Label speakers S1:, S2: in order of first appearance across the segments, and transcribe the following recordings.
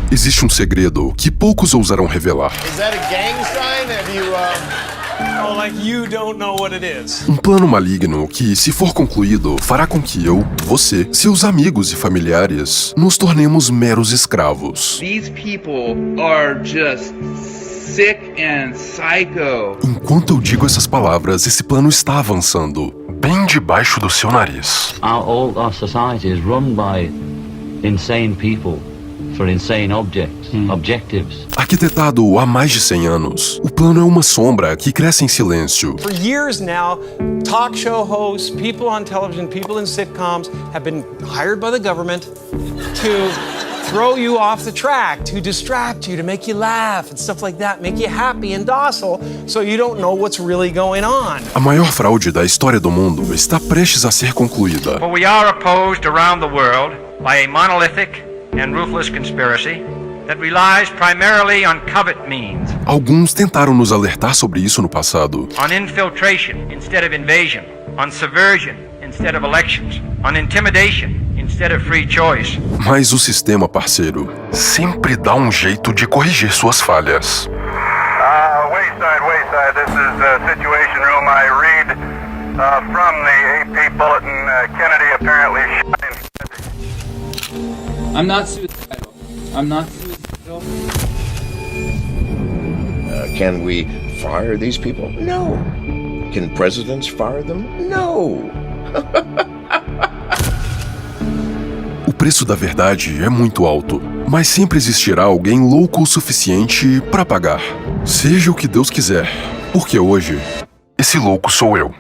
S1: Existe um segredo que poucos ousarão revelar.
S2: Is that a gang sign? Have you, Oh, like you don't know what it is.
S1: Um plano maligno que, se for concluído, fará com que eu, você, seus amigos e familiares nos tornemos meros escravos.
S3: These people are just sick and psycho.
S1: Enquanto eu digo essas palavras, esse plano está avançando, bem debaixo do seu nariz.
S4: Our society is run by insane people for insane objectives.
S1: Arquitetado há mais de 100 anos, o plano é uma sombra que cresce em silêncio.
S2: For years now, talk show hosts, people on television, people in sitcoms have been hired by the government to throw you off the track, to distract you, to make you laugh and stuff like that, make you happy and docile so you don't know what's really going on.
S1: A maior fraude da história do mundo está prestes a ser concluída.
S5: For we are opposed around the world by a monolithic and ruthless conspiracy that relies primarily on covert means.
S1: Alguns tentaram nos alertar sobre isso no passado.
S5: On infiltration instead of invasion, on subversion instead of elections, on intimidation instead of free choice.
S1: Mas o sistema, parceiro, sempre dá um jeito de corrigir suas falhas.
S6: Wayside, this is Situation Room. I read from the AP Bulletin, Kennedy apparently shot.
S3: I'm not suicidal. I'm not suicidal.
S7: Can we fire these people? No. Can presidents fire them? No.
S1: O preço da verdade é muito alto, mas sempre existirá alguém louco o suficiente para pagar. Seja o que Deus quiser, porque hoje, esse louco sou eu.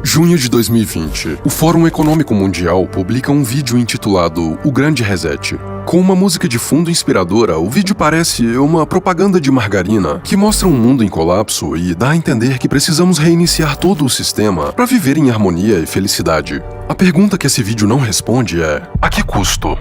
S1: Junho de 2020, o Fórum Econômico Mundial publica um vídeo intitulado O Grande Reset. Com uma música de fundo inspiradora, o vídeo parece uma propaganda de margarina que mostra um mundo em colapso e dá a entender que precisamos reiniciar todo o sistema para viver em harmonia e felicidade. A pergunta que esse vídeo não responde é: a que custo?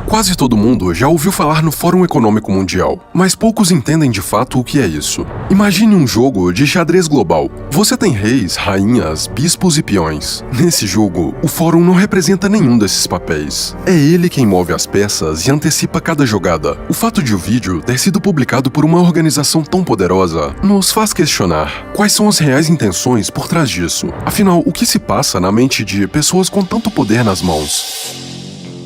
S1: Quase todo mundo já ouviu falar no Fórum Econômico Mundial, mas poucos entendem de fato o que é isso. Imagine um jogo de xadrez global. Você tem reis, rainhas, bispos e peões. Nesse jogo, o Fórum não representa nenhum desses papéis. É ele quem move as peças e antecipa cada jogada. O fato de o vídeo ter sido publicado por uma organização tão poderosa nos faz questionar quais são as reais intenções por trás disso. Afinal, o que se passa na mente de pessoas com tanto poder nas mãos?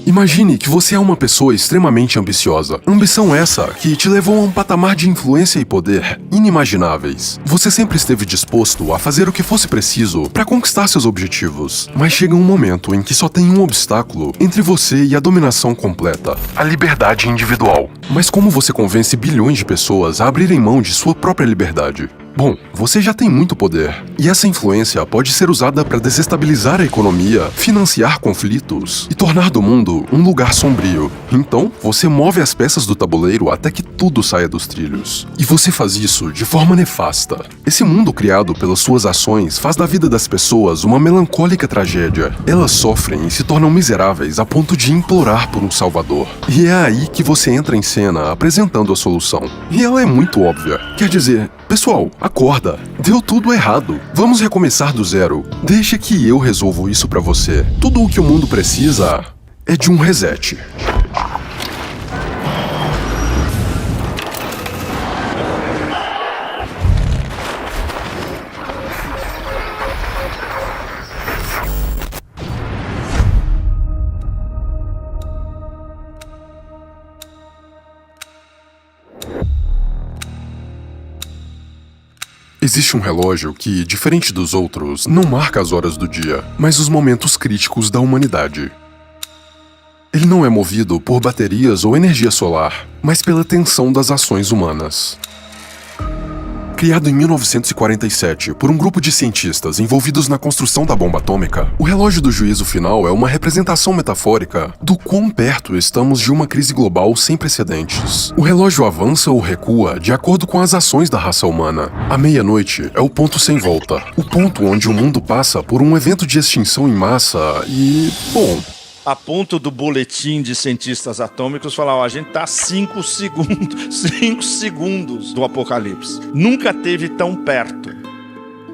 S1: Imagine que você é uma pessoa extremamente ambiciosa. Ambição essa que te levou a um patamar de influência e poder inimagináveis. Você sempre esteve disposto a fazer o que fosse preciso para conquistar seus objetivos. Mas chega um momento em que só tem um obstáculo entre você e a dominação completa: a liberdade individual. Mas como você convence bilhões de pessoas a abrirem mão de sua própria liberdade? Bom, você já tem muito poder, e essa influência pode ser usada para desestabilizar a economia, financiar conflitos e tornar do mundo um lugar sombrio. Então, você move as peças do tabuleiro até que tudo saia dos trilhos. E você faz isso de forma nefasta. Esse mundo criado pelas suas ações faz da vida das pessoas uma melancólica tragédia. Elas sofrem e se tornam miseráveis a ponto de implorar por um salvador. E é aí que você entra em cena apresentando a solução. E ela é muito óbvia. Quer dizer, pessoal, acorda. Deu tudo errado. Vamos recomeçar do zero. Deixa que eu resolvo isso pra você. Tudo o que o mundo precisa é de um reset. Existe um relógio que, diferente dos outros, não marca as horas do dia, mas os momentos críticos da humanidade. Ele não é movido por baterias ou energia solar, mas pela tensão das ações humanas. Criado em 1947 por um grupo de cientistas envolvidos na construção da bomba atômica, o relógio do juízo final é uma representação metafórica do quão perto estamos de uma crise global sem precedentes. O relógio avança ou recua de acordo com as ações da raça humana. A meia-noite é o ponto sem volta, o ponto onde o mundo passa por um evento de extinção em massa e, bom...
S8: A ponto do boletim de cientistas atômicos falar, ó, a gente tá 5 segundos do apocalipse. Nunca teve tão perto.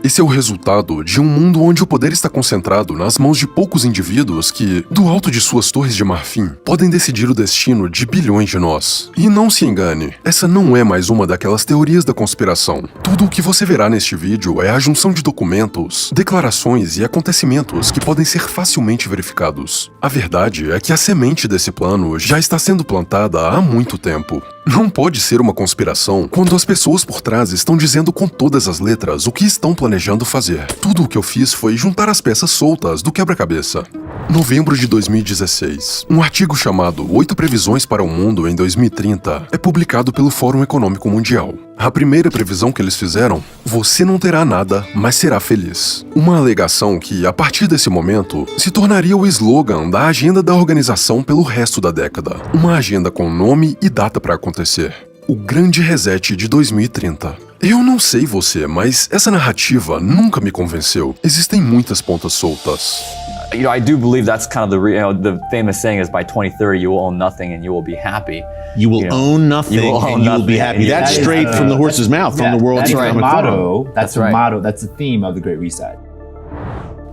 S1: Esse é o resultado de um mundo onde o poder está concentrado nas mãos de poucos indivíduos que, do alto de suas torres de marfim, podem decidir o destino de bilhões de nós. E não se engane, essa não é mais uma daquelas teorias da conspiração. Tudo o que você verá neste vídeo é a junção de documentos, declarações e acontecimentos que podem ser facilmente verificados. A verdade é que a semente desse plano já está sendo plantada há muito tempo. Não pode ser uma conspiração quando as pessoas por trás estão dizendo com todas as letras o que estão planejando fazer. Tudo o que eu fiz foi juntar as peças soltas do quebra-cabeça. Novembro de 2016. Um artigo chamado 8 Previsões para o Mundo em 2030 é publicado pelo Fórum Econômico Mundial. A primeira previsão que eles fizeram: você não terá nada, mas será feliz. Uma alegação que, a partir desse momento, se tornaria o slogan da agenda da organização pelo resto da década. Uma agenda com nome e data para acontecer. O Grande Reset de 2030. Eu não sei você, mas essa narrativa nunca me convenceu. Existem muitas pontas soltas.
S9: You know, I do believe that's kind of the famous saying is by 2030 you will own nothing and you will be happy.
S10: You will own nothing and you will be happy. That's straight from the horse's mouth, from the World Economic Forum.
S11: That's the motto, that's the theme of the Great Reset.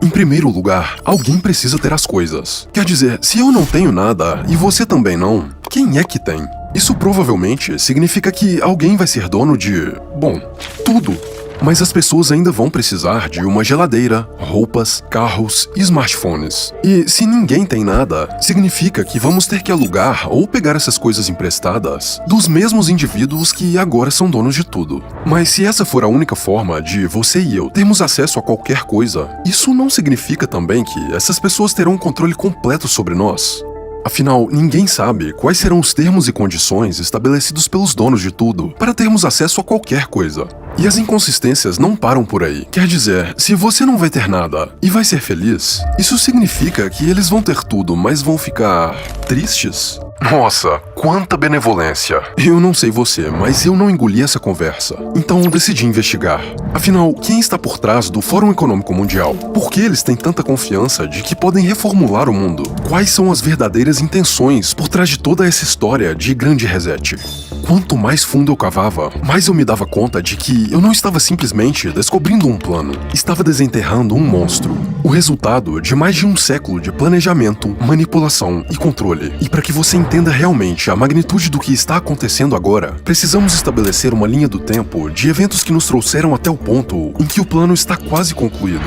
S1: Em primeiro lugar, alguém precisa ter as coisas. Quer dizer, se eu não tenho nada e você também não, quem é que tem? Isso provavelmente significa que alguém vai ser dono de, bom, tudo. Mas as pessoas ainda vão precisar de uma geladeira, roupas, carros e smartphones. E se ninguém tem nada, significa que vamos ter que alugar ou pegar essas coisas emprestadas dos mesmos indivíduos que agora são donos de tudo. Mas se essa for a única forma de você e eu termos acesso a qualquer coisa, isso não significa também que essas pessoas terão um controle completo sobre nós? Afinal, ninguém sabe quais serão os termos e condições estabelecidos pelos donos de tudo para termos acesso a qualquer coisa. E as inconsistências não param por aí. Quer dizer, se você não vai ter nada e vai ser feliz, isso significa que eles vão ter tudo, mas vão ficar tristes? Nossa, quanta benevolência. Eu não sei você, mas eu não engoli essa conversa. Então eu decidi investigar. Afinal, quem está por trás do Fórum Econômico Mundial? Por que eles têm tanta confiança de que podem reformular o mundo? Quais são as verdadeiras intenções por trás de toda essa história de Grande Reset? Quanto mais fundo eu cavava, mais eu me dava conta de que eu não estava simplesmente descobrindo um plano. Estava desenterrando um monstro. O resultado de mais de um século de planejamento, manipulação e controle. E para que você entenda realmente a magnitude do que está acontecendo agora, precisamos estabelecer uma linha do tempo de eventos que nos trouxeram até o ponto em que o plano está quase concluído.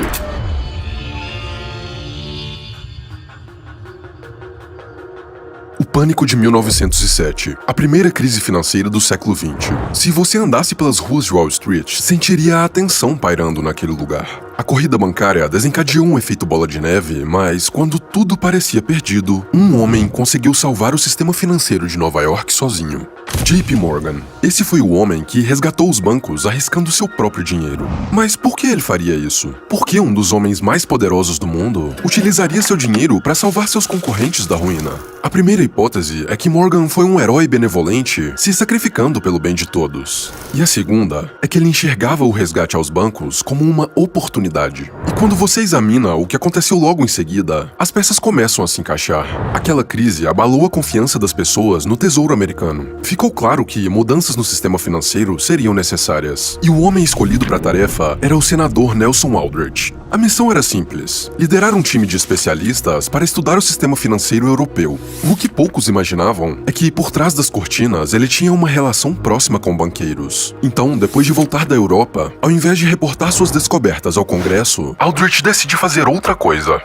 S1: O pânico de 1907, a primeira crise financeira do século XX. Se você andasse pelas ruas de Wall Street, sentiria a atenção pairando naquele lugar. A corrida bancária desencadeou um efeito bola de neve, mas quando tudo parecia perdido, um homem conseguiu salvar o sistema financeiro de Nova York sozinho. JP Morgan. Esse foi o homem que resgatou os bancos arriscando seu próprio dinheiro. Mas por que ele faria isso? Por que um dos homens mais poderosos do mundo utilizaria seu dinheiro para salvar seus concorrentes da ruína? A primeira hipótese é que Morgan foi um herói benevolente se sacrificando pelo bem de todos. E a segunda é que ele enxergava o resgate aos bancos como uma oportunidade. E quando você examina o que aconteceu logo em seguida, as peças começam a se encaixar. Aquela crise abalou a confiança das pessoas no Tesouro Americano. Ficou claro que mudanças no sistema financeiro seriam necessárias. E o homem escolhido para a tarefa era o senador Nelson Aldrich. A missão era simples: liderar um time de especialistas para estudar o sistema financeiro europeu. O que poucos imaginavam é que, por trás das cortinas, ele tinha uma relação próxima com banqueiros. Então, depois de voltar da Europa, ao invés de reportar suas descobertas ao Congresso, Aldrich decidiu fazer outra coisa.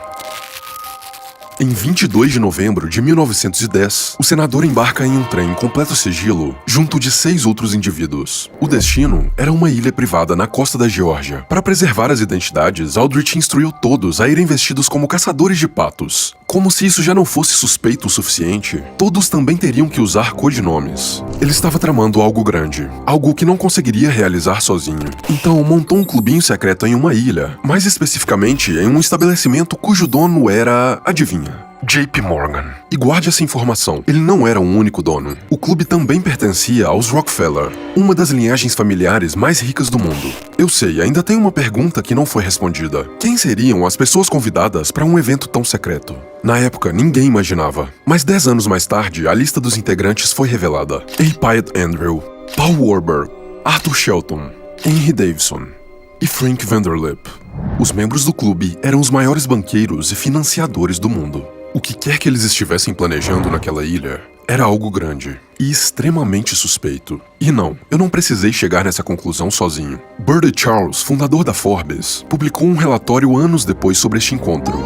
S1: Em 22 de novembro de 1910, o senador embarca em um trem em completo sigilo, junto de 6 outros indivíduos. O destino era uma ilha privada na costa da Geórgia. Para preservar as identidades, Aldrich instruiu todos a irem vestidos como caçadores de patos. Como se isso já não fosse suspeito o suficiente, todos também teriam que usar codinomes. Ele estava tramando algo grande, algo que não conseguiria realizar sozinho. Então montou um clubinho secreto em uma ilha, mais especificamente em um estabelecimento cujo dono era, adivinha, JP Morgan. E guarde essa informação, ele não era o único dono. O clube também pertencia aos Rockefeller, uma das linhagens familiares mais ricas do mundo. Eu sei, ainda tem uma pergunta que não foi respondida. Quem seriam as pessoas convidadas para um evento tão secreto? Na época, ninguém imaginava. Mas 10 anos mais tarde, a lista dos integrantes foi revelada. A. Piatt Andrew, Paul Warburg, Arthur Shelton, Henry Davidson e Frank Vanderlip. Os membros do clube eram os maiores banqueiros e financiadores do mundo. O que quer que eles estivessem planejando naquela ilha era algo grande e extremamente suspeito. E não, eu não precisei chegar nessa conclusão sozinho. Birdie Charles, fundador da Forbes, publicou um relatório anos depois sobre este encontro.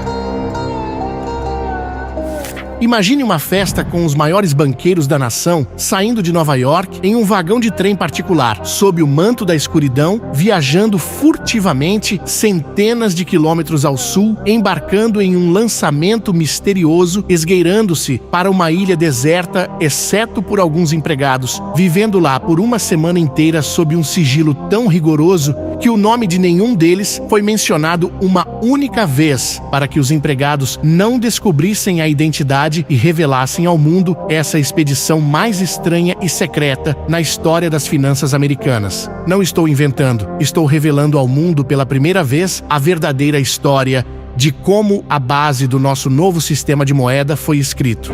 S12: Imagine uma festa com os maiores banqueiros da nação saindo de Nova York em um vagão de trem particular, sob o manto da escuridão, viajando furtivamente centenas de quilômetros ao sul, embarcando em um lançamento misterioso, esgueirando-se para uma ilha deserta, exceto por alguns empregados, vivendo lá por uma semana inteira sob um sigilo tão rigoroso que o nome de nenhum deles foi mencionado uma única vez, para que os empregados não descobrissem a identidade e revelassem ao mundo essa expedição mais estranha e secreta na história das finanças americanas. Não estou inventando, estou revelando ao mundo pela primeira vez a verdadeira história de como a base do nosso novo sistema de moeda foi escrito.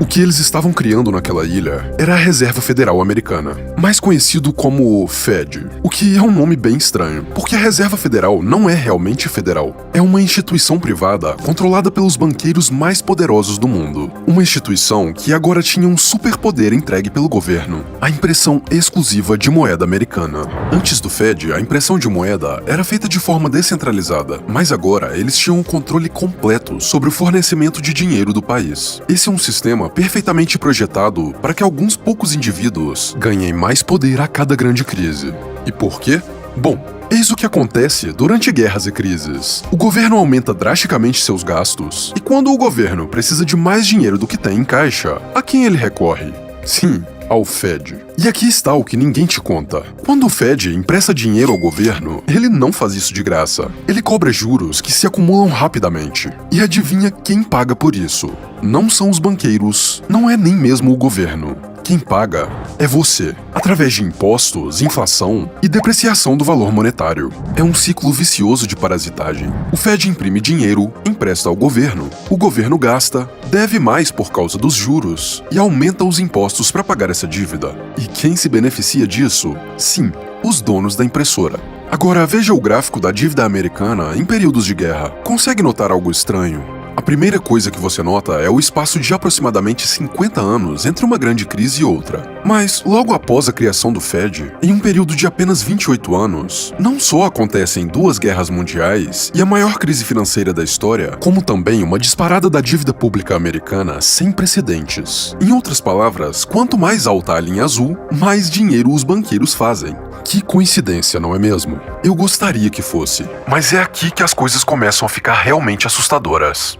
S1: O que eles estavam criando naquela ilha era a Reserva Federal Americana, mais conhecido como Fed, o que é um nome bem estranho, porque a Reserva Federal não é realmente federal. É uma instituição privada controlada pelos banqueiros mais poderosos do mundo. Uma instituição que agora tinha um superpoder entregue pelo governo, a impressão exclusiva de moeda americana. Antes do Fed, a impressão de moeda era feita de forma descentralizada, mas agora eles tinham o controle completo sobre o fornecimento de dinheiro do país. Esse é um sistema perfeitamente projetado para que alguns poucos indivíduos ganhem mais poder a cada grande crise. E por quê? Bom, eis o que acontece durante guerras e crises. O governo aumenta drasticamente seus gastos, e quando o governo precisa de mais dinheiro do que tem em caixa, a quem ele recorre? Sim, ao Fed. E aqui está o que ninguém te conta. Quando o Fed empresta dinheiro ao governo, ele não faz isso de graça. Ele cobra juros que se acumulam rapidamente. E adivinha quem paga por isso? Não são os banqueiros, não é nem mesmo o governo. Quem paga é você, através de impostos, inflação e depreciação do valor monetário. É um ciclo vicioso de parasitagem. O Fed imprime dinheiro, empresta ao governo, o governo gasta, deve mais por causa dos juros e aumenta os impostos para pagar essa dívida. E quem se beneficia disso? Sim, os donos da impressora. Agora veja o gráfico da dívida americana em períodos de guerra. Consegue notar algo estranho? A primeira coisa que você nota é o espaço de aproximadamente 50 anos entre uma grande crise e outra. Mas, logo após a criação do Fed, em um período de apenas 28 anos, não só acontecem 2 guerras mundiais e a maior crise financeira da história, como também uma disparada da dívida pública americana sem precedentes. Em outras palavras, quanto mais alta a linha azul, mais dinheiro os banqueiros fazem. Que coincidência, não é mesmo? Eu gostaria que fosse, mas é aqui que as coisas começam a ficar realmente assustadoras.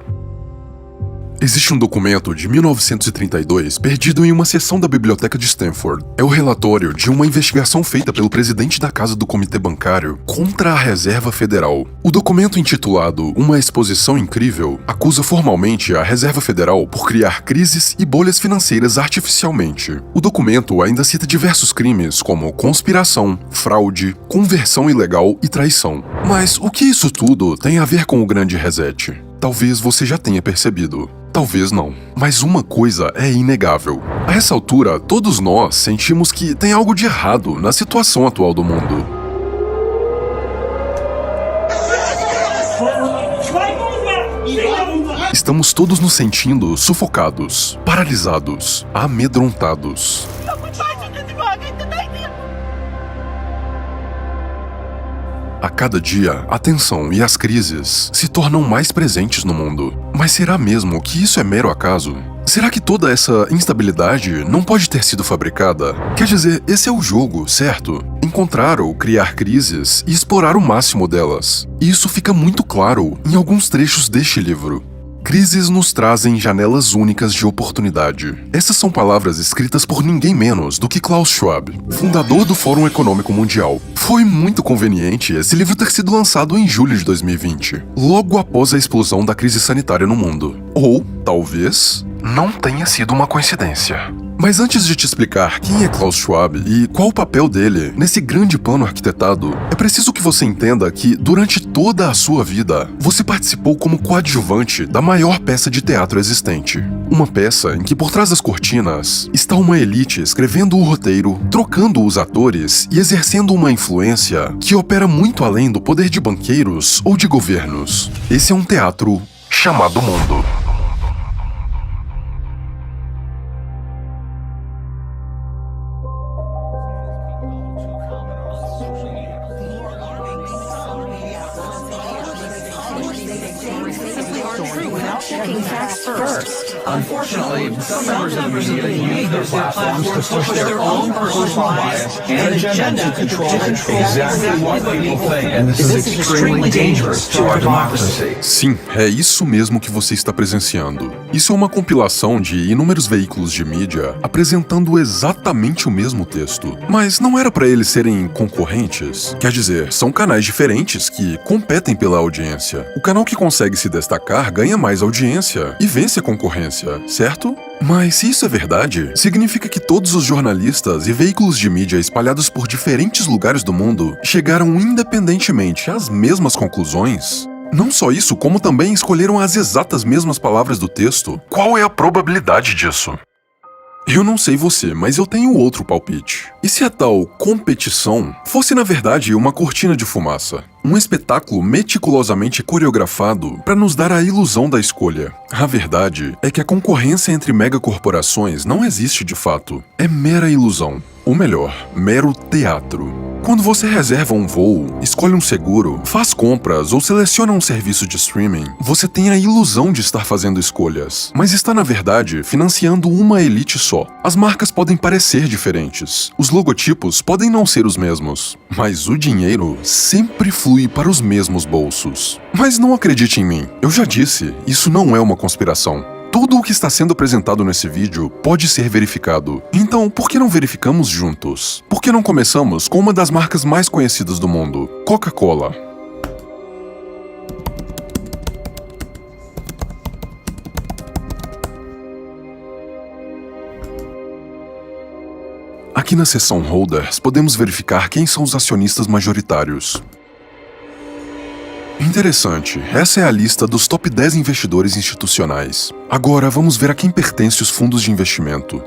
S1: Existe um documento de 1932 perdido em uma seção da biblioteca de Stanford. É o relatório de uma investigação feita pelo presidente da Casa do Comitê Bancário contra a Reserva Federal. O documento intitulado Uma Exposição Incrível acusa formalmente a Reserva Federal por criar crises e bolhas financeiras artificialmente. O documento ainda cita diversos crimes como conspiração, fraude, conversão ilegal e traição. Mas o que isso tudo tem a ver com o Grande Reset? Talvez você já tenha percebido. Talvez não. Mas uma coisa é inegável. A essa altura, todos nós sentimos que tem algo de errado na situação atual do mundo. Estamos todos nos sentindo sufocados, paralisados, amedrontados. A cada dia, a tensão e as crises se tornam mais presentes no mundo. Mas será mesmo que isso é mero acaso? Será que toda essa instabilidade não pode ter sido fabricada? Quer dizer, esse é o jogo, certo? Encontrar ou criar crises e explorar o máximo delas. E isso fica muito claro em alguns trechos deste livro. Crises nos trazem janelas únicas de oportunidade. Essas são palavras escritas por ninguém menos do que Klaus Schwab, fundador do Fórum Econômico Mundial. Foi muito conveniente esse livro ter sido lançado em julho de 2020, logo após a explosão da crise sanitária no mundo. Ou, talvez, não tenha sido uma coincidência. Mas antes de te explicar quem é Klaus Schwab e qual o papel dele nesse grande plano arquitetado, é preciso que você entenda que, durante toda a sua vida, você participou como coadjuvante da maior peça de teatro existente. Uma peça em que, por trás das cortinas, está uma elite escrevendo o roteiro, trocando os atores e exercendo uma influência que opera muito além do poder de banqueiros ou de governos. Esse é um teatro chamado mundo.
S13: Unfortunately, some members of the media use their platforms to push their own personal bias and agenda to control exactly what people think. And this is extremely dangerous to our democracy.
S1: Sim, é isso mesmo que você está presenciando. Isso é uma compilação de inúmeros veículos de mídia apresentando exatamente o mesmo texto. Mas não era para eles serem concorrentes? Quer dizer, são canais diferentes que competem pela audiência. O canal que consegue se destacar ganha mais audiência e vence a concorrência, certo? Mas se isso é verdade, significa que todos os jornalistas e veículos de mídia espalhados por diferentes lugares do mundo chegaram independentemente às mesmas conclusões? Não só isso, como também escolheram as exatas mesmas palavras do texto. Qual é a probabilidade disso? Eu não sei você, mas eu tenho outro palpite. E se a tal competição fosse na verdade uma cortina de fumaça? Um espetáculo meticulosamente coreografado para nos dar a ilusão da escolha. A verdade é que a concorrência entre megacorporações não existe de fato. É mera ilusão. Ou melhor, mero teatro. Quando você reserva um voo, escolhe um seguro, faz compras ou seleciona um serviço de streaming, você tem a ilusão de estar fazendo escolhas, mas está na verdade financiando uma elite só. As marcas podem parecer diferentes, os logotipos podem não ser os mesmos, mas o dinheiro sempre flui para os mesmos bolsos. Mas não acredite em mim, eu já disse, isso não é uma conspiração. Tudo o que está sendo apresentado nesse vídeo pode ser verificado. Então, por que não verificamos juntos? Por que não começamos com uma das marcas mais conhecidas do mundo, Coca-Cola? Aqui na seção Holders, podemos verificar quem são os acionistas majoritários. Interessante, essa é a lista dos top 10 investidores institucionais. Agora vamos ver a quem pertence os fundos de investimento.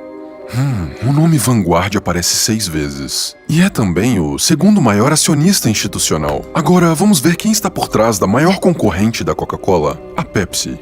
S1: O nome Vanguard aparece 6 vezes. E é também o segundo maior acionista institucional. Agora vamos ver quem está por trás da maior concorrente da Coca-Cola, a Pepsi.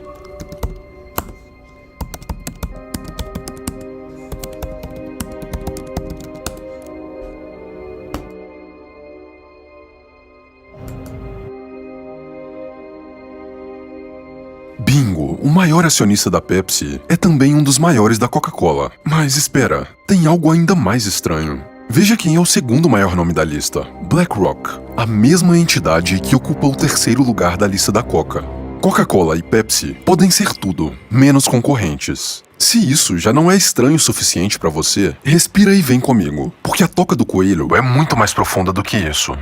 S1: Bingo, o maior acionista da Pepsi é também um dos maiores da Coca-Cola. Mas espera, tem algo ainda mais estranho. Veja quem é o segundo maior nome da lista, BlackRock, a mesma entidade que ocupa o terceiro lugar da lista da Coca. Coca-Cola e Pepsi podem ser tudo, menos concorrentes. Se isso já não é estranho o suficiente para você, respira e vem comigo, porque a toca do coelho é muito mais profunda do que isso.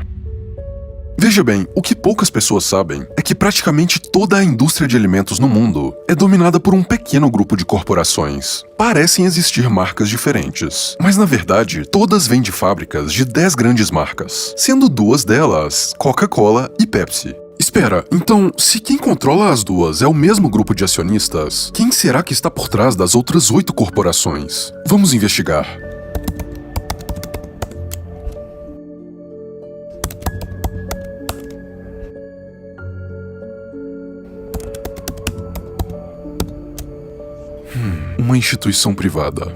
S1: Veja bem, o que poucas pessoas sabem é que praticamente toda a indústria de alimentos no mundo é dominada por um pequeno grupo de corporações. Parecem existir marcas diferentes, mas na verdade todas vêm de fábricas de 10 grandes marcas, sendo 2 delas Coca-Cola e Pepsi. Espera, então, se quem controla as duas é o mesmo grupo de acionistas, quem será que está por trás das outras 8 corporações? Vamos investigar. Uma instituição privada.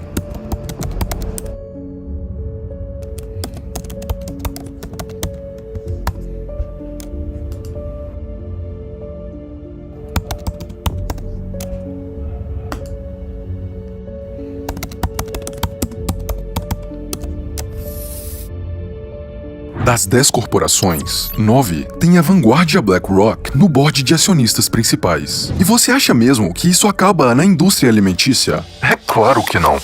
S1: Das 10 corporações, 9 têm a Vanguard e a BlackRock no board de acionistas principais. E você acha mesmo que isso acaba na indústria alimentícia? É claro que não.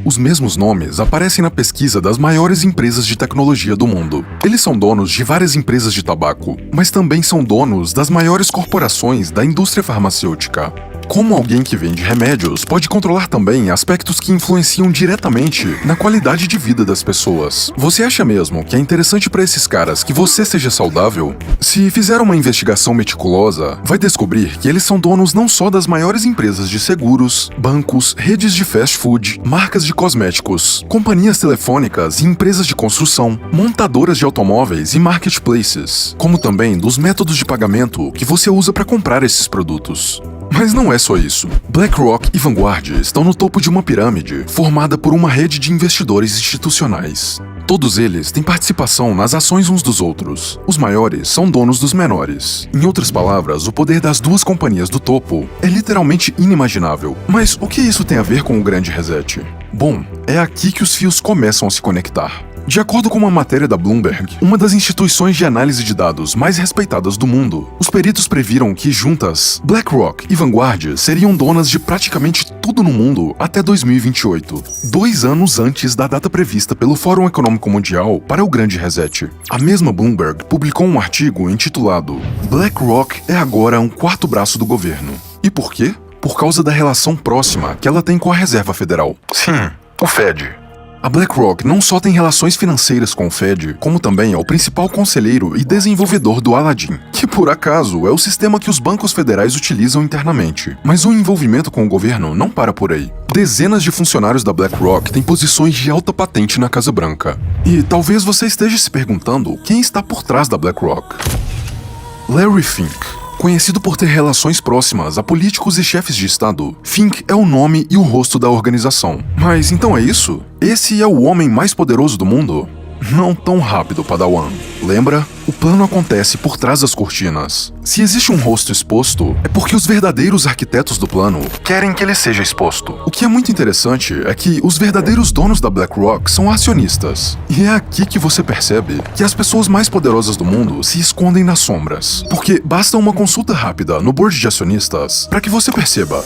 S1: Os mesmos nomes aparecem na pesquisa das maiores empresas de tecnologia do mundo. Eles são donos de várias empresas de tabaco, mas também são donos das maiores corporações da indústria farmacêutica. Como alguém que vende remédios pode controlar também aspectos que influenciam diretamente na qualidade de vida das pessoas? Você acha mesmo que é interessante para esses caras que você seja saudável? Se fizer uma investigação meticulosa, vai descobrir que eles são donos não só das maiores empresas de seguros, bancos, redes de fast food, marcas de cosméticos, companhias telefônicas e empresas de construção, montadoras de automóveis e marketplaces, como também dos métodos de pagamento que você usa para comprar esses produtos. Mas não é só isso. BlackRock e Vanguard estão no topo de uma pirâmide formada por uma rede de investidores institucionais. Todos eles têm participação nas ações uns dos outros. Os maiores são donos dos menores. Em outras palavras, o poder das duas companhias do topo é literalmente inimaginável. Mas o que isso tem a ver com o Grande Reset? Bom, é aqui que os fios começam a se conectar. De acordo com uma matéria da Bloomberg, uma das instituições de análise de dados mais respeitadas do mundo, os peritos previram que, juntas, BlackRock e Vanguard seriam donas de praticamente tudo no mundo até 2028, 2 anos antes da data prevista pelo Fórum Econômico Mundial para o Grande Reset. A mesma Bloomberg publicou um artigo intitulado BlackRock é agora um quarto braço do governo. E por quê? Por causa da relação próxima que ela tem com a Reserva Federal. Sim, o Fed. A BlackRock não só tem relações financeiras com o Fed, como também é o principal conselheiro e desenvolvedor do Aladdin, que por acaso é o sistema que os bancos federais utilizam internamente. Mas o envolvimento com o governo não para por aí. Dezenas de funcionários da BlackRock têm posições de alta patente na Casa Branca. E talvez você esteja se perguntando quem está por trás da BlackRock. Larry Fink. Conhecido por ter relações próximas a políticos e chefes de estado, Fink é o nome e o rosto da organização. Mas então é isso? Esse é o homem mais poderoso do mundo? Não tão rápido, Padawan. Lembra? O plano acontece por trás das cortinas. Se existe um rosto exposto, é porque os verdadeiros arquitetos do plano querem que ele seja exposto. O que é muito interessante é que os verdadeiros donos da BlackRock são acionistas. E é aqui que você percebe que as pessoas mais poderosas do mundo se escondem nas sombras. Porque basta uma consulta rápida no board de acionistas para que você perceba.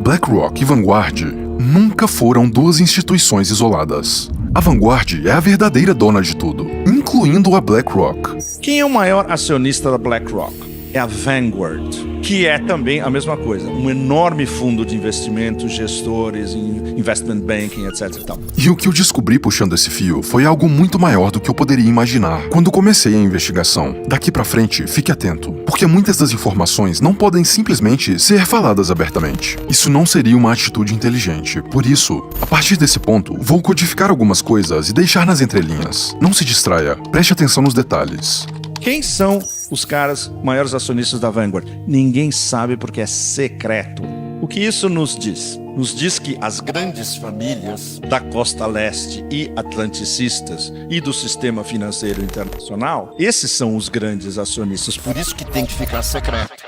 S1: BlackRock e Vanguard nunca foram duas instituições isoladas. A Vanguard é a verdadeira dona de tudo, incluindo a BlackRock.
S8: Quem é o maior acionista da BlackRock? É a Vanguard, que é também a mesma coisa, um enorme fundo de investimentos, gestores, investment banking, etc.
S1: E o que eu descobri puxando esse fio foi algo muito maior do que eu poderia imaginar quando comecei a investigação. Daqui pra frente, fique atento, porque muitas das informações não podem simplesmente ser faladas abertamente. Isso não seria uma atitude inteligente. Por isso, a partir desse ponto, vou codificar algumas coisas e deixar nas entrelinhas. Não se distraia, preste atenção nos detalhes.
S8: Quem são os caras maiores acionistas da Vanguard? Ninguém sabe porque é secreto. O que isso nos diz? Nos diz que as grandes famílias da costa leste e atlanticistas e do sistema financeiro internacional, esses são os grandes acionistas, por isso que tem que ficar secreto.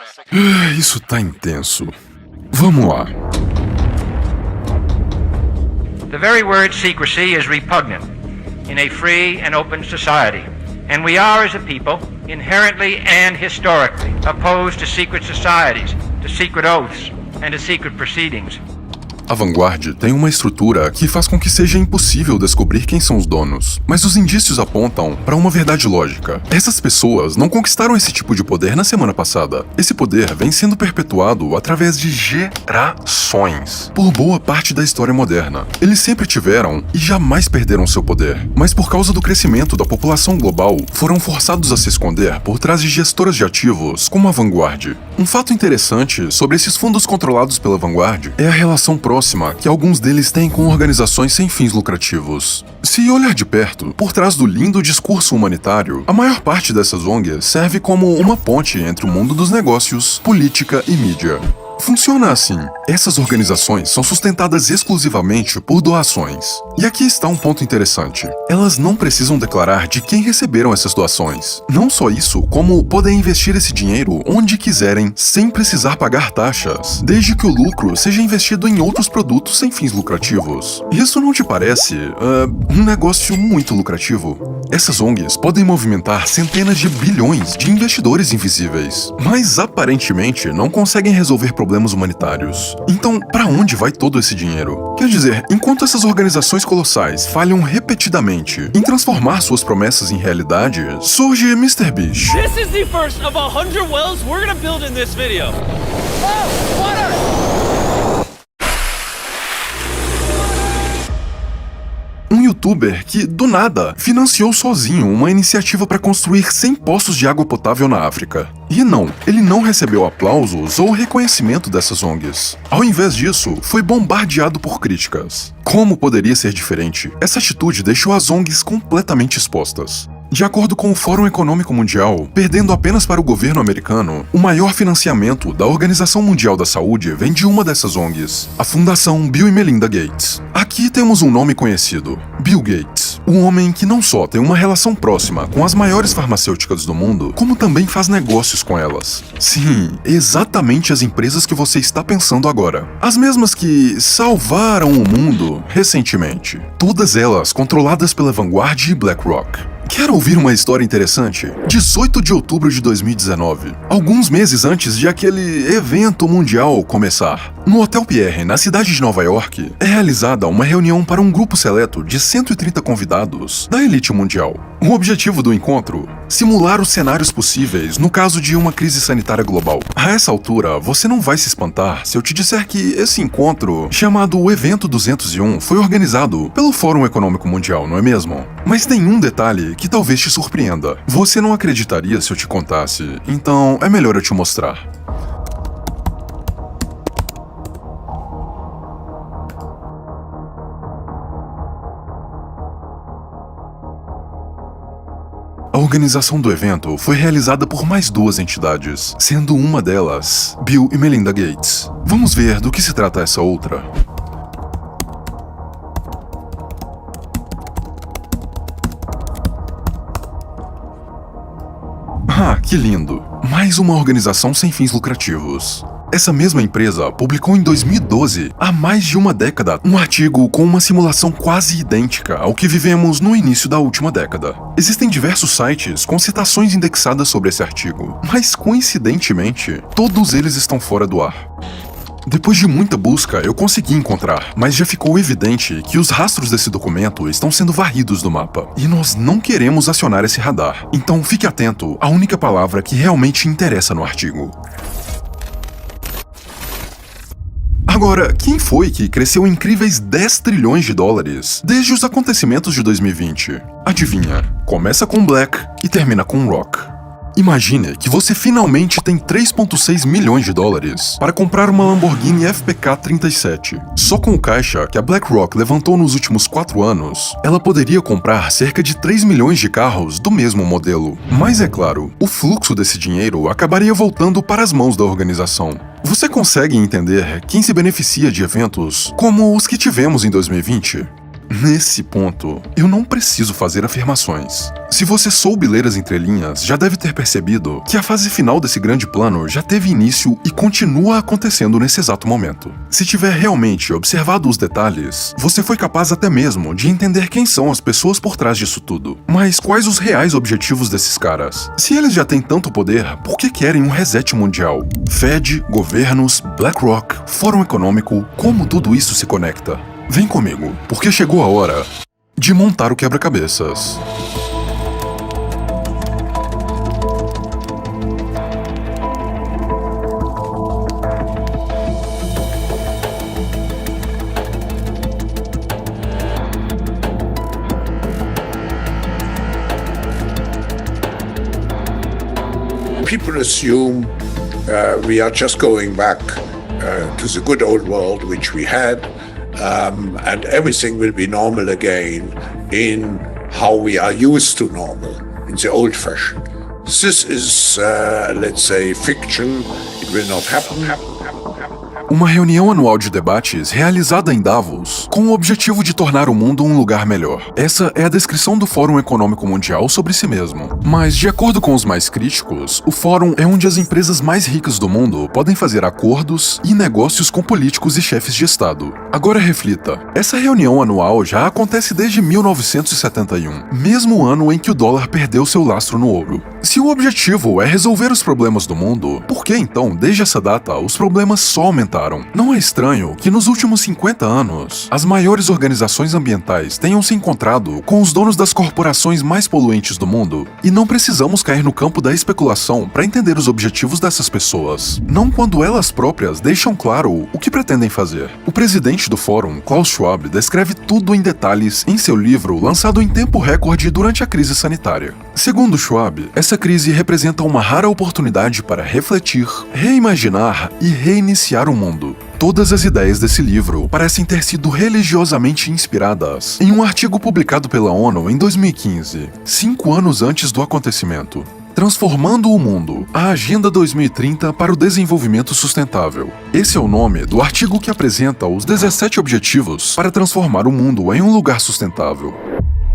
S1: Isso tá intenso. Vamos lá.
S5: The very word secrecy is repugnant in a free and open society. And we are, as a people, inherently and historically opposed to secret societies, to secret oaths, and to secret proceedings.
S1: A Vanguard tem uma estrutura que faz com que seja impossível descobrir quem são os donos, mas os indícios apontam para uma verdade lógica. Essas pessoas não conquistaram esse tipo de poder na semana passada. Esse poder vem sendo perpetuado através de gerações, por boa parte da história moderna. Eles sempre tiveram e jamais perderam seu poder, mas por causa do crescimento da população global, foram forçados a se esconder por trás de gestoras de ativos como a Vanguard. Um fato interessante sobre esses fundos controlados pela Vanguard é a relação próxima que alguns deles têm com organizações sem fins lucrativos. Se olhar de perto, por trás do lindo discurso humanitário, a maior parte dessas ONGs serve como uma ponte entre o mundo dos negócios, política e mídia. Funciona assim. Essas organizações são sustentadas exclusivamente por doações. E aqui está um ponto interessante. Elas não precisam declarar de quem receberam essas doações. Não só isso, como podem investir esse dinheiro onde quiserem, sem precisar pagar taxas, desde que o lucro seja investido em outros produtos sem fins lucrativos. Isso não te parece, um negócio muito lucrativo? Essas ONGs podem movimentar centenas de bilhões de investidores invisíveis, mas aparentemente não conseguem resolver problemas humanitários. Então, para onde vai todo esse dinheiro? Quer dizer, enquanto essas organizações colossais falham repetidamente em transformar suas promessas em realidade, surge Mr. Beast.
S14: This is the first of 100 wells we're gonna build in this video. Oh, water!
S1: Um youtuber que, do nada, financiou sozinho uma iniciativa para construir 100 poços de água potável na África. E não, ele não recebeu aplausos ou reconhecimento dessas ONGs. Ao invés disso, foi bombardeado por críticas. Como poderia ser diferente? Essa atitude deixou as ONGs completamente expostas. De acordo com o Fórum Econômico Mundial, perdendo apenas para o governo americano, o maior financiamento da Organização Mundial da Saúde vem de uma dessas ONGs, a Fundação Bill e Melinda Gates. Aqui temos um nome conhecido, Bill Gates, um homem que não só tem uma relação próxima com as maiores farmacêuticas do mundo, como também faz negócios com elas. Sim, exatamente as empresas que você está pensando agora. As mesmas que salvaram o mundo recentemente. Todas elas controladas pela Vanguard e BlackRock. Quer ouvir uma história interessante? 18 de outubro de 2019, alguns meses antes de aquele evento mundial começar. No Hotel Pierre, na cidade de Nova York, é realizada uma reunião para um grupo seleto de 130 convidados da elite mundial. O objetivo do encontro? Simular os cenários possíveis no caso de uma crise sanitária global. A essa altura, você não vai se espantar se eu te disser que esse encontro, chamado o Evento 201, foi organizado pelo Fórum Econômico Mundial, não é mesmo? Mas tem um detalhe que talvez te surpreenda. Você não acreditaria se eu te contasse, então é melhor eu te mostrar. A organização do evento foi realizada por mais duas entidades, sendo uma delas Bill e Melinda Gates. Vamos ver do que se trata essa outra. Ah, que lindo! Mais uma organização sem fins lucrativos. Essa mesma empresa publicou em 2012, há mais de uma década, um artigo com uma simulação quase idêntica ao que vivemos no início da última década. Existem diversos sites com citações indexadas sobre esse artigo, mas coincidentemente, todos eles estão fora do ar. Depois de muita busca, eu consegui encontrar, mas já ficou evidente que os rastros desse documento estão sendo varridos do mapa, e nós não queremos acionar esse radar. Então fique atento à única palavra que realmente interessa no artigo. Agora, quem foi que cresceu incríveis 10 trilhões de dólares desde os acontecimentos de 2020? Adivinha, começa com Black e termina com Rock. Imagine que você finalmente tem 3,6 milhões de dólares para comprar uma Lamborghini FPK 37. Só com o caixa que a BlackRock levantou nos últimos 4 anos, ela poderia comprar cerca de 3 milhões de carros do mesmo modelo. Mas é claro, o fluxo desse dinheiro acabaria voltando para as mãos da organização. Você consegue entender quem se beneficia de eventos como os que tivemos em 2020? Nesse ponto, eu não preciso fazer afirmações. Se você soube ler as entrelinhas, já deve ter percebido que a fase final desse grande plano já teve início e continua acontecendo nesse exato momento. Se tiver realmente observado os detalhes, você foi capaz até mesmo de entender quem são as pessoas por trás disso tudo. Mas quais os reais objetivos desses caras? Se eles já têm tanto poder, por que querem um reset mundial? Fed, governos, BlackRock, Fórum Econômico, como tudo isso se conecta? Vem comigo, porque chegou a hora de montar o quebra-cabeças.
S15: People assume we are just going back to the good old world which we had. And everything will be normal again in how we are used to normal, in the old fashion. This is, let's say, fiction. It will not happen.
S1: Uma reunião anual de debates realizada em Davos com o objetivo de tornar o mundo um lugar melhor. Essa é a descrição do Fórum Econômico Mundial sobre si mesmo. Mas, de acordo com os mais críticos, o fórum é onde as empresas mais ricas do mundo podem fazer acordos e negócios com políticos e chefes de Estado. Agora reflita, essa reunião anual já acontece desde 1971, mesmo ano em que o dólar perdeu seu lastro no ouro. Se o objetivo é resolver os problemas do mundo, por que então, desde essa data, os problemas só aumentaram? Não é estranho que nos últimos 50 anos, as maiores organizações ambientais tenham se encontrado com os donos das corporações mais poluentes do mundo? E não precisamos cair no campo da especulação para entender os objetivos dessas pessoas, não quando elas próprias deixam claro o que pretendem fazer. O presidente do fórum, Klaus Schwab, descreve tudo em detalhes em seu livro lançado em tempo recorde durante a crise sanitária. Segundo Schwab, essa crise representa uma rara oportunidade para refletir, reimaginar e reiniciar o mundo. Todas as ideias desse livro parecem ter sido religiosamente inspiradas em um artigo publicado pela ONU em 2015, 5 anos antes do acontecimento. Transformando o Mundo, a Agenda 2030 para o Desenvolvimento Sustentável. Esse é o nome do artigo que apresenta os 17 objetivos para transformar o mundo em um lugar sustentável.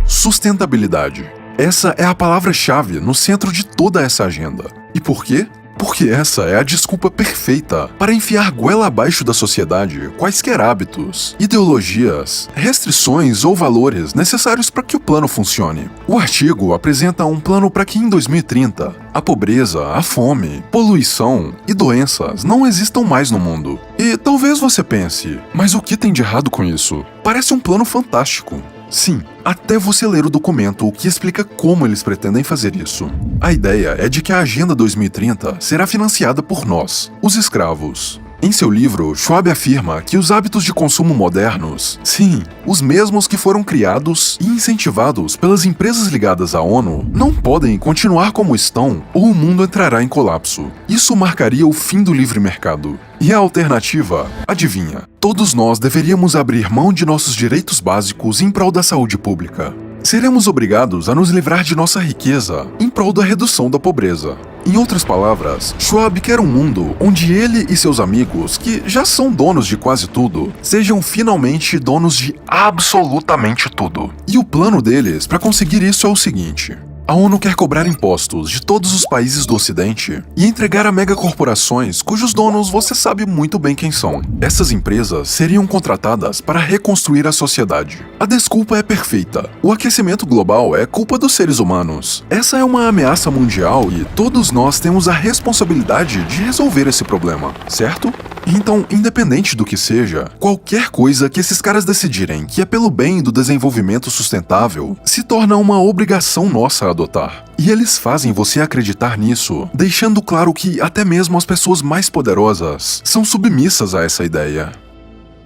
S1: Sustentabilidade. Essa é a palavra-chave no centro de toda essa agenda. E por quê? Porque essa é a desculpa perfeita para enfiar goela abaixo da sociedade quaisquer hábitos, ideologias, restrições ou valores necessários para que o plano funcione. O artigo apresenta um plano para que em 2030 a pobreza, a fome, poluição e doenças não existam mais no mundo. E talvez você pense, mas o que tem de errado com isso? Parece um plano fantástico. Sim, até você ler o documento que explica como eles pretendem fazer isso. A ideia é de que a Agenda 2030 será financiada por nós, os escravos. Em seu livro, Schwab afirma que os hábitos de consumo modernos, sim, os mesmos que foram criados e incentivados pelas empresas ligadas à ONU, não podem continuar como estão ou o mundo entrará em colapso. Isso marcaria o fim do livre mercado. E a alternativa? Adivinha? Todos nós deveríamos abrir mão de nossos direitos básicos em prol da saúde pública. Seremos obrigados a nos livrar de nossa riqueza em prol da redução da pobreza. Em outras palavras, Schwab quer um mundo onde ele e seus amigos, que já são donos de quase tudo, sejam finalmente donos de absolutamente tudo. E o plano deles para conseguir isso é o seguinte: a ONU quer cobrar impostos de todos os países do Ocidente e entregar a megacorporações cujos donos você sabe muito bem quem são. Essas empresas seriam contratadas para reconstruir a sociedade. A desculpa é perfeita. O aquecimento global é culpa dos seres humanos. Essa é uma ameaça mundial e todos nós temos a responsabilidade de resolver esse problema, certo? Então, independente do que seja, qualquer coisa que esses caras decidirem que é pelo bem do desenvolvimento sustentável, se torna uma obrigação nossa a adotar. E eles fazem você acreditar nisso, deixando claro que até mesmo as pessoas mais poderosas são submissas a essa ideia.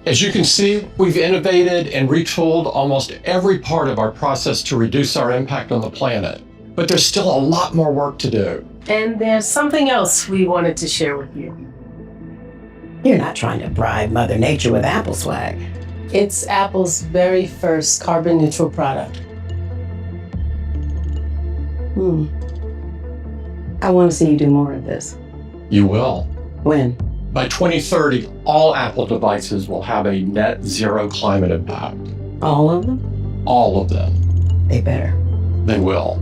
S16: As you can see, we've innovated and retooled almost every part of our process to reduce our impact on the planet. But there's still a lot more work to do.
S17: And there's something else we wanted to share with you.
S18: You're not trying to bribe Mother Nature with Apple swag.
S17: It's Apple's very first carbon neutral product.
S18: I want to see you do more of this.
S16: You will.
S18: When?
S16: By 2030, all Apple devices will have a net zero climate impact.
S18: All of them?
S16: All of them.
S18: They better.
S16: They will.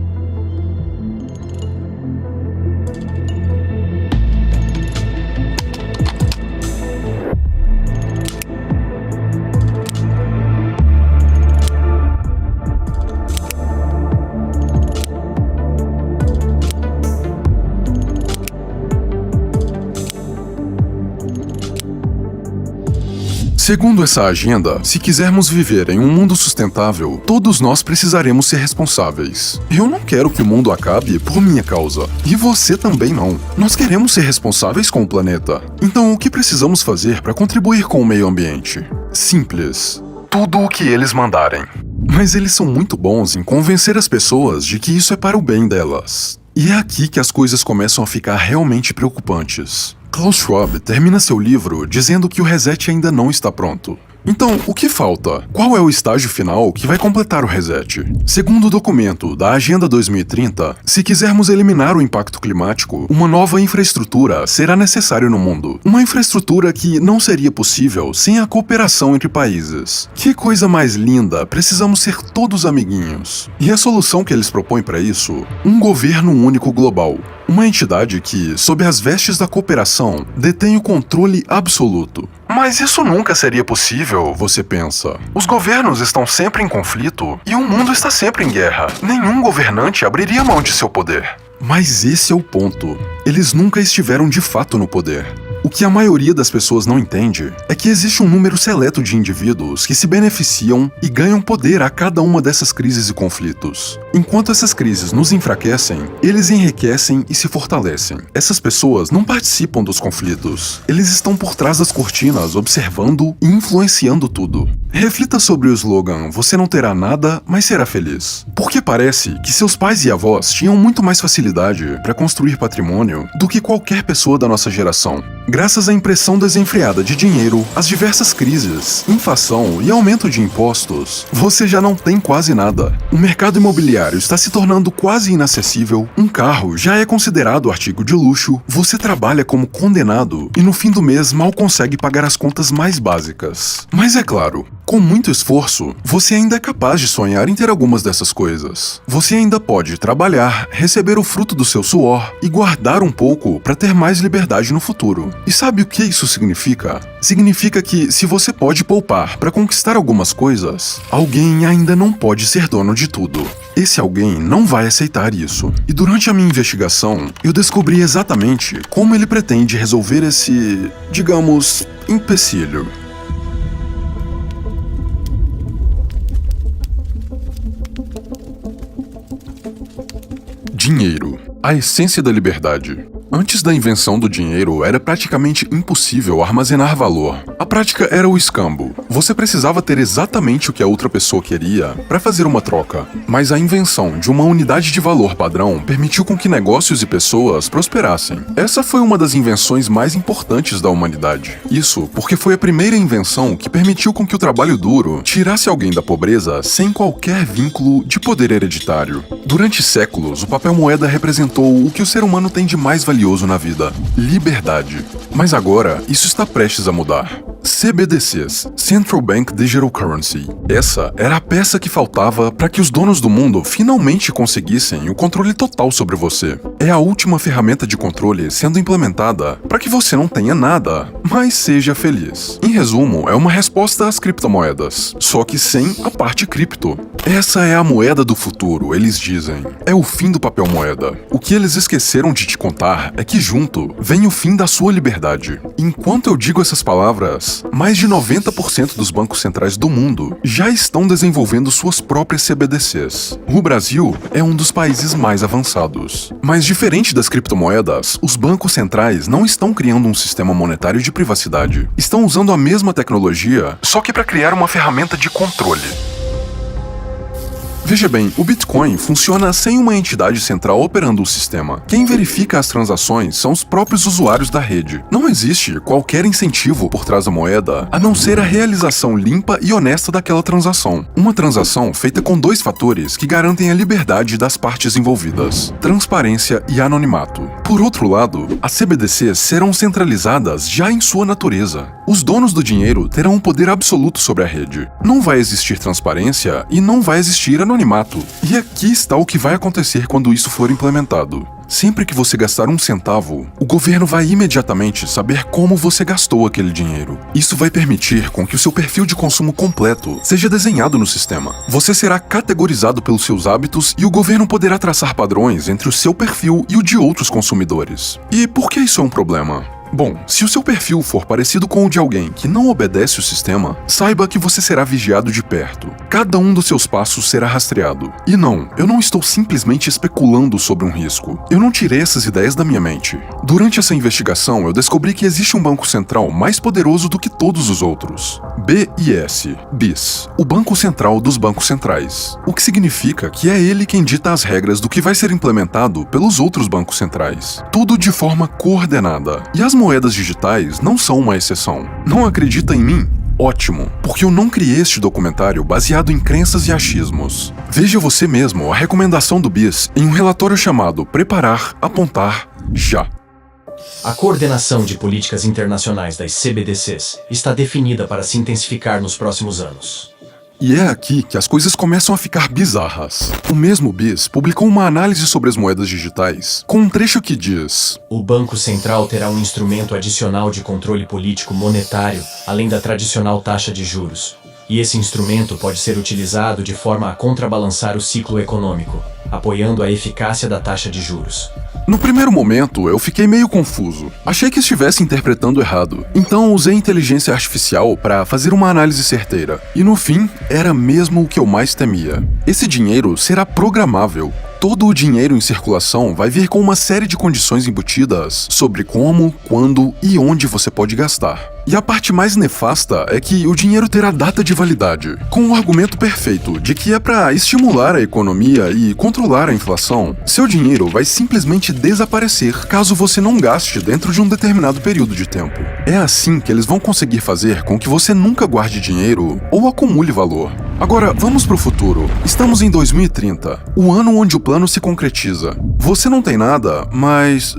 S1: Segundo essa agenda, se quisermos viver em um mundo sustentável, todos nós precisaremos ser responsáveis. Eu não quero que o mundo acabe por minha causa. E você também não. Nós queremos ser responsáveis com o planeta. Então, o que precisamos fazer para contribuir com o meio ambiente? Simples. Tudo o que eles mandarem. Mas eles são muito bons em convencer as pessoas de que isso é para o bem delas. E é aqui que as coisas começam a ficar realmente preocupantes. Klaus Schwab termina seu livro dizendo que o reset ainda não está pronto. Então, o que falta? Qual é o estágio final que vai completar o reset? Segundo o documento da Agenda 2030, se quisermos eliminar o impacto climático, uma nova infraestrutura será necessária no mundo. Uma infraestrutura que não seria possível sem a cooperação entre países. Que coisa mais linda, precisamos ser todos amiguinhos. E a solução que eles propõem para isso? Um governo único global. Uma entidade que, sob as vestes da cooperação, detém o controle absoluto. Mas isso nunca seria possível, você pensa. Os governos estão sempre em conflito e o mundo está sempre em guerra. Nenhum governante abriria mão de seu poder. Mas esse é o ponto. Eles nunca estiveram de fato no poder. O que a maioria das pessoas não entende é que existe um número seleto de indivíduos que se beneficiam e ganham poder a cada uma dessas crises e conflitos. Enquanto essas crises nos enfraquecem, eles enriquecem e se fortalecem. Essas pessoas não participam dos conflitos. Eles estão por trás das cortinas, observando e influenciando tudo. Reflita sobre o slogan "Você não terá nada, mas será feliz". Porque parece que seus pais e avós tinham muito mais facilidade para construir patrimônio do que qualquer pessoa da nossa geração. Graças à impressão desenfreada de dinheiro, às diversas crises, inflação e aumento de impostos, você já não tem quase nada. O mercado imobiliário está se tornando quase inacessível, um carro já é considerado artigo de luxo, você trabalha como condenado e no fim do mês mal consegue pagar as contas mais básicas. Mas é claro, com muito esforço, você ainda é capaz de sonhar em ter algumas dessas coisas. Você ainda pode trabalhar, receber o fruto do seu suor e guardar um pouco para ter mais liberdade no futuro. E sabe o que isso significa? Significa que, se você pode poupar para conquistar algumas coisas, alguém ainda não pode ser dono de tudo. Esse alguém não vai aceitar isso. E durante a minha investigação, eu descobri exatamente como ele pretende resolver esse, digamos, empecilho. Dinheiro, a essência da liberdade. Antes da invenção do dinheiro, era praticamente impossível armazenar valor. A prática era o escambo. Você precisava ter exatamente o que a outra pessoa queria para fazer uma troca. Mas a invenção de uma unidade de valor padrão permitiu com que negócios e pessoas prosperassem. Essa foi uma das invenções mais importantes da humanidade. Isso porque foi a primeira invenção que permitiu com que o trabalho duro tirasse alguém da pobreza sem qualquer vínculo de poder hereditário. Durante séculos, o papel moeda representou o que o ser humano tem de mais valioso na vida: liberdade. Mas agora, isso está prestes a mudar. CBDCs, Central Bank Digital Currency. Essa era a peça que faltava para que os donos do mundo finalmente conseguissem o controle total sobre você. É a última ferramenta de controle sendo implementada para que você não tenha nada, mas seja feliz. Em resumo, é uma resposta às criptomoedas, só que sem a parte cripto. Essa é a moeda do futuro, eles dizem. É o fim do papel moeda. O que eles esqueceram de te contar é que junto vem o fim da sua liberdade. Enquanto eu digo essas palavras, mais de 90% dos bancos centrais do mundo já estão desenvolvendo suas próprias CBDCs. O Brasil é um dos países mais avançados. Mas diferente das criptomoedas, os bancos centrais não estão criando um sistema monetário de privacidade. Estão usando a mesma tecnologia, só que para criar uma ferramenta de controle. Veja bem, o Bitcoin funciona sem uma entidade central operando o sistema. Quem verifica as transações são os próprios usuários da rede. Não existe qualquer incentivo por trás da moeda, a não ser a realização limpa e honesta daquela transação. Uma transação feita com dois fatores que garantem a liberdade das partes envolvidas: transparência e anonimato. Por outro lado, as CBDCs serão centralizadas já em sua natureza. Os donos do dinheiro terão um poder absoluto sobre a rede. Não vai existir transparência e não vai existir anonimato. E aqui está o que vai acontecer quando isso for implementado. Sempre que você gastar um centavo, o governo vai imediatamente saber como você gastou aquele dinheiro. Isso vai permitir com que o seu perfil de consumo completo seja desenhado no sistema. Você será categorizado pelos seus hábitos e o governo poderá traçar padrões entre o seu perfil e o de outros consumidores. E por que isso é um problema? Bom, se o seu perfil for parecido com o de alguém que não obedece o sistema, saiba que você será vigiado de perto. Cada um dos seus passos será rastreado. E não, eu não estou simplesmente especulando sobre um risco. Eu não tirei essas ideias da minha mente. Durante essa investigação, eu descobri que existe um banco central mais poderoso do que todos os outros. BIS, o Banco Central dos Bancos Centrais. O que significa que é ele quem dita as regras do que vai ser implementado pelos outros bancos centrais. Tudo de forma coordenada. E as moedas digitais não são uma exceção. Não acredita em mim? ótimo, porque eu não criei este documentário baseado em crenças e achismos. Veja você mesmo a recomendação do BIS em um relatório chamado Preparar, Apontar, Já.
S19: A coordenação de políticas internacionais das CBDCs está definida para se intensificar nos próximos anos.
S1: E é aqui que as coisas começam a ficar bizarras. O mesmo BIS publicou uma análise sobre as moedas digitais, com um trecho que diz:
S19: o Banco Central terá um instrumento adicional de controle político monetário, além da tradicional taxa de juros. E esse instrumento pode ser utilizado de forma a contrabalançar o ciclo econômico, apoiando a eficácia da taxa de juros.
S1: No primeiro momento, eu fiquei meio confuso. Achei que estivesse interpretando errado. Então usei inteligência artificial para fazer uma análise certeira. E no fim, era mesmo o que eu mais temia. Esse dinheiro será programável. Todo o dinheiro em circulação vai vir com uma série de condições embutidas sobre como, quando e onde você pode gastar. E a parte mais nefasta é que o dinheiro terá data de validade, com o argumento perfeito de que é para estimular a economia e controlar a inflação. Seu dinheiro vai simplesmente desaparecer caso você não gaste dentro de um determinado período de tempo. É assim que eles vão conseguir fazer com que você nunca guarde dinheiro ou acumule valor. Agora, vamos pro futuro. Estamos em 2030, o ano onde o plano se concretiza. Você não tem nada, mas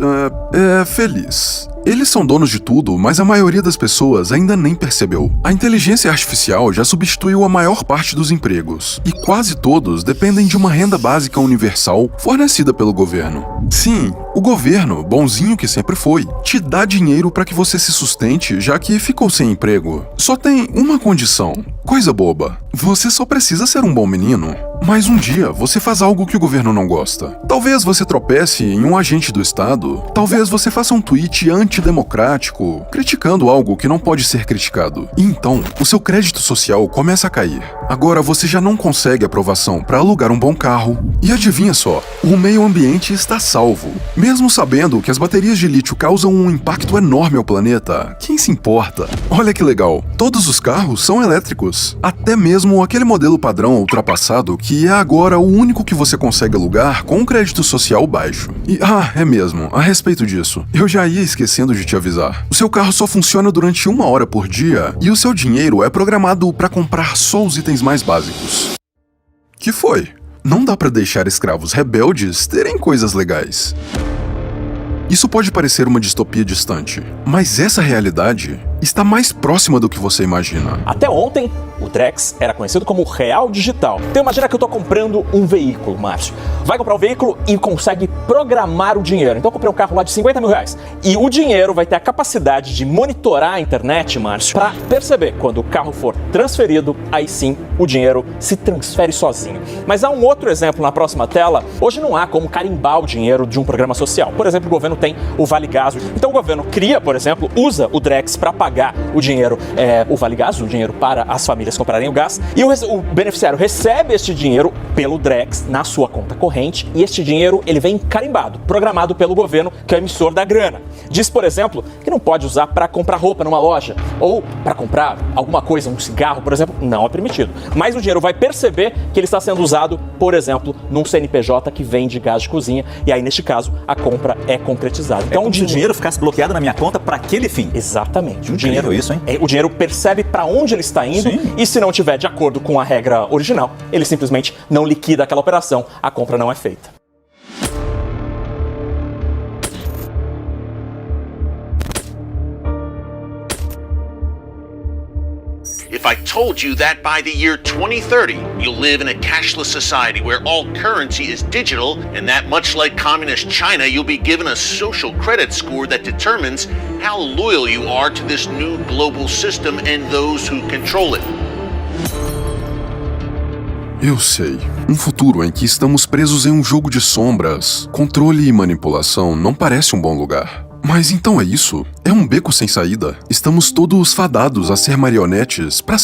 S1: é feliz. Eles são donos de tudo, mas a maioria das pessoas ainda nem percebeu. A inteligência artificial já substituiu a maior parte dos empregos, e quase todos dependem de uma renda básica universal fornecida pelo governo. Sim, o governo, bonzinho que sempre foi, te dá dinheiro para que você se sustente, já que ficou sem emprego. Só tem uma condição. Coisa boba. Você só precisa ser um bom menino. Mas um dia você faz algo que o governo não gosta. Talvez você tropece em um agente do Estado. Talvez você faça um tweet antidemocrático, criticando algo que não pode ser criticado. E então, o seu crédito social começa a cair. Agora você já não consegue aprovação para alugar um bom carro. E adivinha só, o meio ambiente está salvo. Mesmo sabendo que as baterias de lítio causam um impacto enorme ao planeta, quem se importa? Olha que legal, todos os carros são elétricos. Até mesmo aquele modelo padrão ultrapassado que é agora o único que você consegue alugar com um crédito social baixo. E é mesmo, a respeito disso, eu já ia esquecendo de te avisar. O seu carro só funciona durante 1 hora por dia e o seu dinheiro é programado para comprar só os itens mais básicos. Que foi? Não dá para deixar escravos rebeldes terem coisas legais. Isso pode parecer uma distopia distante, mas essa realidade está mais próxima do que você imagina.
S20: Até ontem, o Drex era conhecido como Real Digital. Então imagina que eu tô comprando um veículo, Márcio. Vai comprar um veículo e consegue programar o dinheiro. Então eu comprei um carro lá de 50 mil reais. E o dinheiro vai ter a capacidade de monitorar a internet, Márcio, para perceber quando o carro for transferido, aí sim o dinheiro se transfere sozinho. Mas há um outro exemplo na próxima tela. Hoje não há como carimbar o dinheiro de um programa social. Por exemplo, o governo tem o Vale Gás. Então o governo cria, por exemplo, usa o Drex para pagar o dinheiro, o Vale Gás, o dinheiro para as famílias comprarem o gás, e o beneficiário recebe este dinheiro pelo Drex na sua conta corrente, e este dinheiro ele vem carimbado, programado pelo governo, que é o emissor da grana. Diz, por exemplo, que não pode usar para comprar roupa numa loja, ou para comprar alguma coisa, um cigarro, por exemplo, não é permitido. Mas o dinheiro vai perceber que ele está sendo usado, por exemplo, num CNPJ que vende gás de cozinha, e aí, neste caso, a compra é concretizada.
S21: Então, o dinheiro ficasse bloqueado na minha conta para aquele fim.
S20: Exatamente.
S21: Incrível isso, hein?
S20: O dinheiro percebe para onde ele está indo. Sim. E se não tiver de acordo com a regra original, ele simplesmente não liquida aquela operação, a compra não é feita.
S22: If I told you that by the year 2030, you'll live in a cashless society where all currency is digital, and that much like communist China, you'll be given a social credit score that determines how loyal you are to this new global system and those who control it.
S1: Eu sei. Um futuro em que estamos presos em um jogo de sombras, controle e manipulação não parece um bom lugar. Mas então é isso? É um beco sem saída? Estamos todos fadados a ser marionetes para